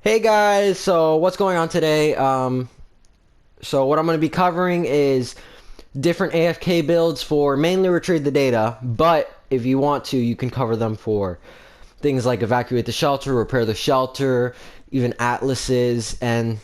Hey guys, so what's going on today? So what I'm going to be covering is different AFK builds for mainly retrieve the data, but if you want to, you can cover them for things like evacuate the shelter, repair the shelter, even atlases, and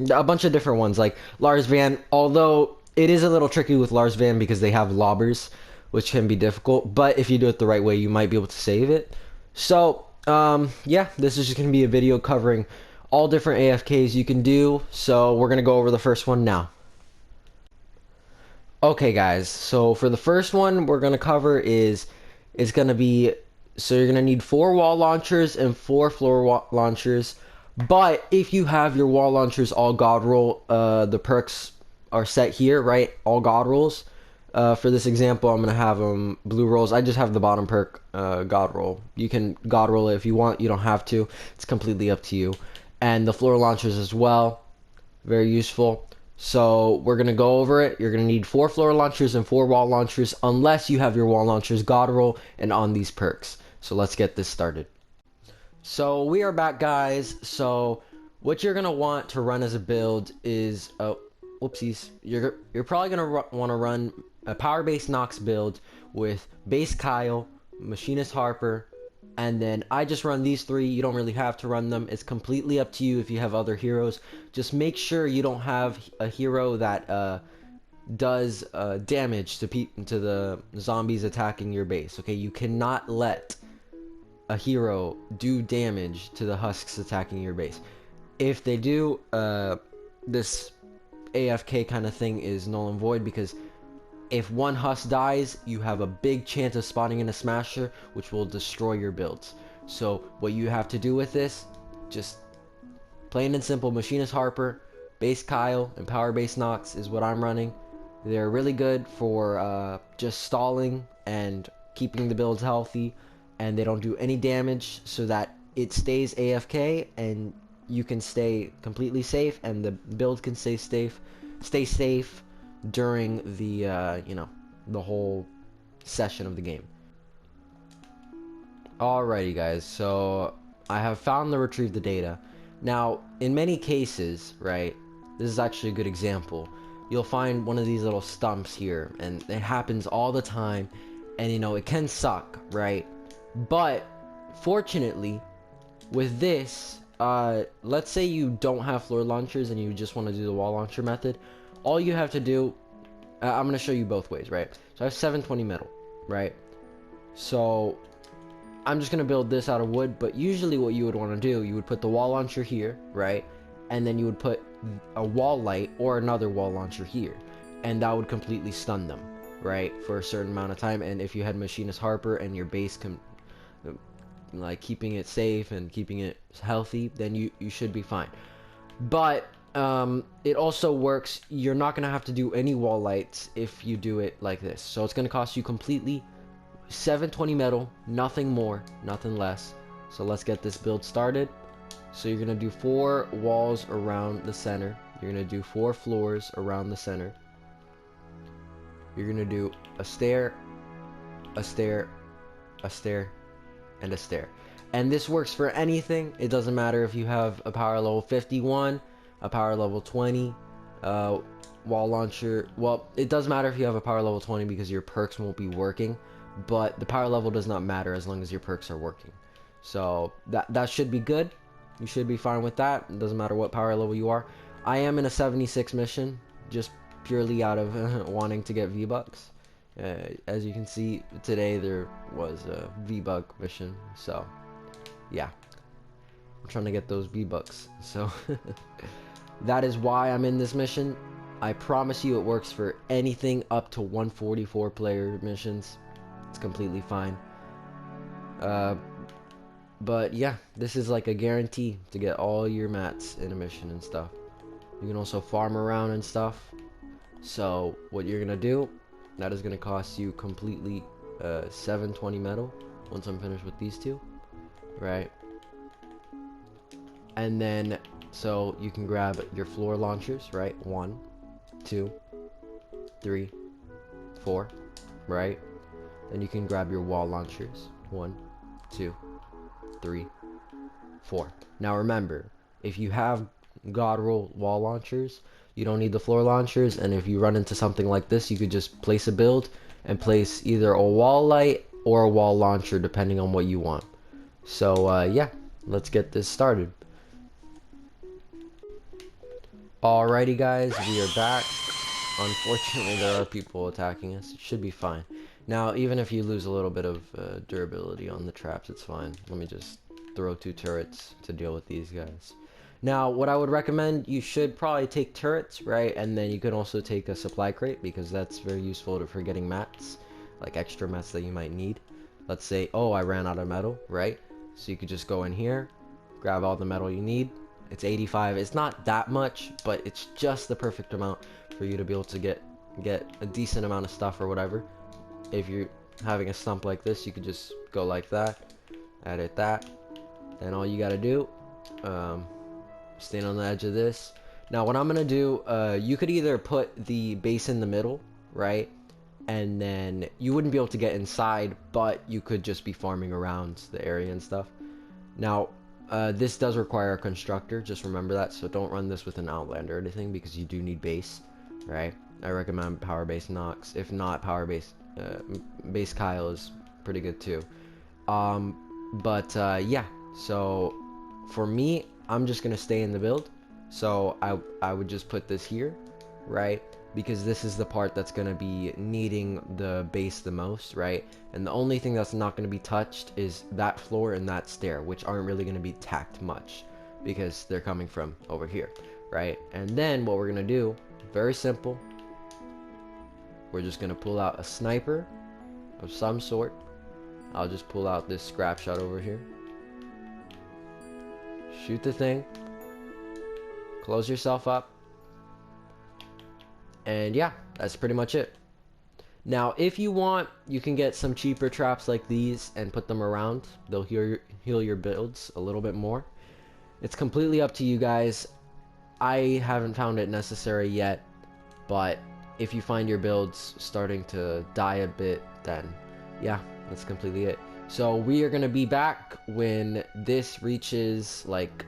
a bunch of different ones like Lars Van, although it is a little tricky with Lars Van because they have lobbers, which can be difficult, but if you do it the right way, you might be able to save it. So, yeah, this is just going to be a video covering all different AFKs you can do, so we're going to go over the first one now. Okay, guys, so for the first one we're going to cover is going to be, so you're going to need 4 wall launchers and 4 floor launchers. But if you have your wall launchers all god roll, the perks are set here, right? All god rolls. For this example, I'm gonna have them blue rolls. I just have the bottom perk, god roll. You can god roll it if you want. You don't have to. It's completely up to you. And the floor launchers as well, very useful. So we're gonna go over it. You're gonna need 4 floor launchers and 4 wall launchers, unless you have your wall launchers god roll and on these perks. So let's get this started. So we are back, guys. So what you're gonna want to run as a build is whoopsies. You're probably gonna want to run a power base Nox build with base Kyle, machinist Harper, and then I just run these 3. You don't really have to run them. It's completely up to you if you have other heroes. Just make sure you don't have a hero that does damage to the zombies attacking your base. Okay, you cannot let a hero do damage to the husks attacking your base. If they do, this AFK kind of thing is null and void, because if one husk dies, you have a big chance of spawning in a smasher, which will destroy your builds. So what you have to do with this, just plain and simple, machinist Harper, base Kyle, and power base Nox is what I'm running. They're really good for just stalling and keeping the builds healthy, and they don't do any damage, so that it stays AFK and you can stay completely safe, and the build can stay safe during the the whole session of the game. Alrighty, guys, so I have found the retrieve the data. Now, in many cases, right, this is actually a good example. You'll find one of these little stumps here, and it happens all the time, and it can suck, right? But fortunately, with this, let's say you don't have floor launchers and you just want to do the wall launcher method. All you have to do, I'm going to show you both ways, right? So I have 720 metal, right? So I'm just going to build this out of wood, but usually what you would want to do, you would put the wall launcher here, right? And then you would put a wall light or another wall launcher here, and that would completely stun them, right, for a certain amount of time. And if you had machinist Harper and your base like keeping it safe and keeping it healthy, then you should be fine. But it also works, you're not gonna have to do any wall lights if you do it like this. So it's gonna cost you completely 720 metal, nothing more, nothing less. So let's get this build started. So you're gonna do 4 walls around the center. You're gonna do 4 floors around the center. You're gonna do a stair, a stair, a stair, and a stair. And this works for anything. It doesn't matter if you have a power level 51, a power level 20, wall launcher. Well, it does matter if you have a power level 20 because your perks won't be working, but the power level does not matter as long as your perks are working. So that should be good. You should be fine with that. It doesn't matter what power level you are. I am in a 76 mission, just purely out of wanting to get V-Bucks. As you can see, today there was a V-Buck mission, so yeah, I'm trying to get those V-Bucks. So that is why I'm in this mission. I promise you it works for anything up to 144 player missions. It's completely fine. But yeah, this is like a guarantee to get all your mats in a mission and stuff. You can also farm around and stuff. So what you're gonna do, that is gonna cost you completely 720 metal once I'm finished with these 2, right? And then so you can grab your floor launchers, right? 1, 2, 3, 4, right? Then you can grab your wall launchers, 1, 2, 3, 4. Now remember, if you have God roll wall launchers, you don't need the floor launchers. And if you run into something like this, you could just place a build and place either a wall light or a wall launcher, depending on what you want. So yeah, let's get this started. Alrighty guys, we are back. Unfortunately, there are people attacking us. It should be fine. Now, even if you lose a little bit of durability on the traps, it's fine. Let me just throw 2 turrets to deal with these guys. Now, what I would recommend, you should probably take turrets, right? And then you can also take a supply crate, because that's very useful for getting mats, like extra mats that you might need. Let's say, oh, I ran out of metal, right? So you could just go in here, grab all the metal you need. It's 85. It's not that much, but it's just the perfect amount for you to be able to get a decent amount of stuff or whatever. If you're having a stump like this, you could just go like that, edit that, then all you gotta do, stand on the edge of this. Now what I'm gonna do, you could either put the base in the middle, right, and then you wouldn't be able to get inside, but you could just be farming around the area and stuff. Now this does require a constructor, just remember that, so don't run this with an outlander or anything, because you do need base, right? I recommend power base Nox. If not, power base base Kyle is pretty good too. Yeah, so for me, I'm just gonna stay in the build. So I would just put this here, right? Because this is the part that's gonna be needing the base the most, right? And the only thing that's not gonna be touched is that floor and that stair, which aren't really gonna be tacked much because they're coming from over here, right? And then what we're gonna do, very simple, we're just gonna pull out a sniper of some sort. I'll just pull out this scrap shot over here, shoot the thing, close yourself up, and yeah, that's pretty much it. Now if you want, you can get some cheaper traps like these and put them around. They'll heal your builds a little bit more. It's completely up to you guys. I haven't found it necessary yet, but if you find your builds starting to die a bit, then yeah, that's completely it. So we are gonna be back when this reaches, like,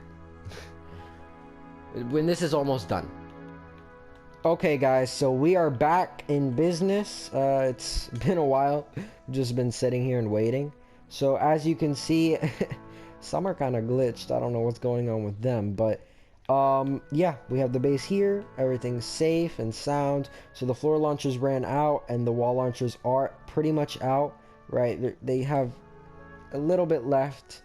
when this is almost done. Okay guys, so we are back in business. It's been a while, just been sitting here and waiting. So as you can see, some are kind of glitched. I don't know what's going on with them, but yeah, we have the base here, everything's safe and sound. So the floor launchers ran out and the wall launchers are pretty much out, right? They have a little bit left.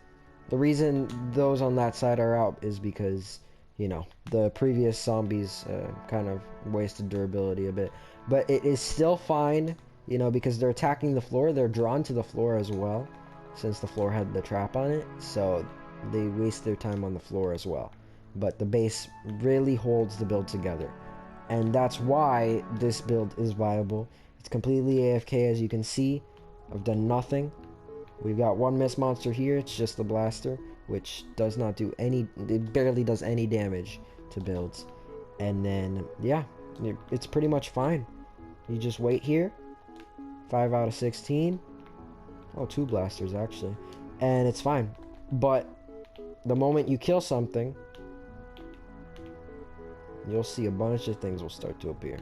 The reason those on that side are out is because, you know, the previous zombies kind of wasted durability a bit. But it is still fine, you know, because they're attacking the floor. They're drawn to the floor as well, since the floor had the trap on it. So they waste their time on the floor as well. But the base really holds the build together. And that's why this build is viable. It's completely AFK, as you can see. I've done nothing. We've got one miss monster here. It's just the blaster, which does not do any, it barely does any damage to builds. And then, yeah, it's pretty much fine. You just wait here. 5 out of 16. Oh, 2 blasters, actually. And it's fine. But the moment you kill something, you'll see a bunch of things will start to appear.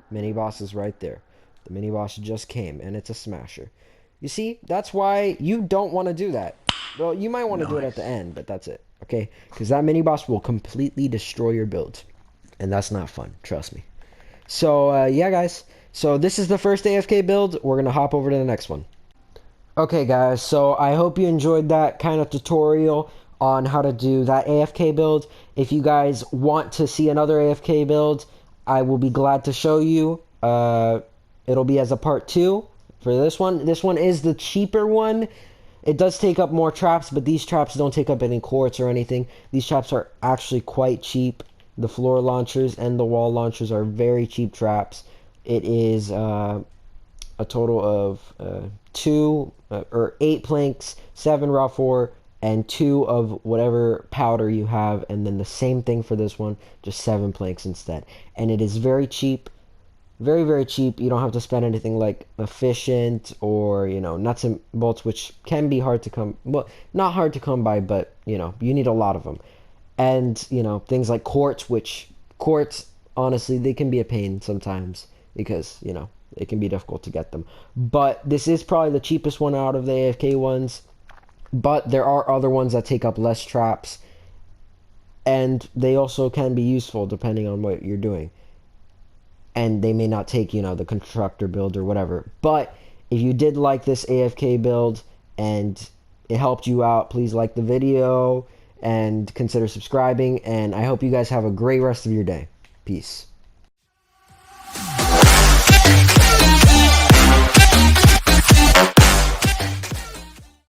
Mini boss is right there. The mini boss just came, and it's a smasher. You see, that's why you don't want to do that. Well, you might want to do it at the end, but that's it, okay? Because that mini boss will completely destroy your build, and that's not fun, trust me. So, yeah, guys. So this is the first AFK build. We're going to hop over to the next one. Okay, guys, so I hope you enjoyed that kind of tutorial on how to do that AFK build. If you guys want to see another AFK build, I will be glad to show you. It'll be as a part 2 for this one. This one is the cheaper one. It does take up more traps, but these traps don't take up any quartz or anything. These traps are actually quite cheap. The floor launchers and the wall launchers are very cheap traps. It is a total of 8 planks, 7 raw 4, and 2 of whatever powder you have, and then the same thing for this one, just 7 planks instead. And it is very cheap. Very, very cheap. You don't have to spend anything like efficient or, nuts and bolts, which can be hard to come, well, not hard to come by, but, you need a lot of them. And, things like quartz, which quartz, honestly, they can be a pain sometimes because, it can be difficult to get them. But this is probably the cheapest one out of the AFK ones. But there are other ones that take up less traps, and they also can be useful depending on what you're doing. And they may not take, the constructor build or whatever. But if you did like this AFK build and it helped you out, please like the video and consider subscribing. And I hope you guys have a great rest of your day. Peace.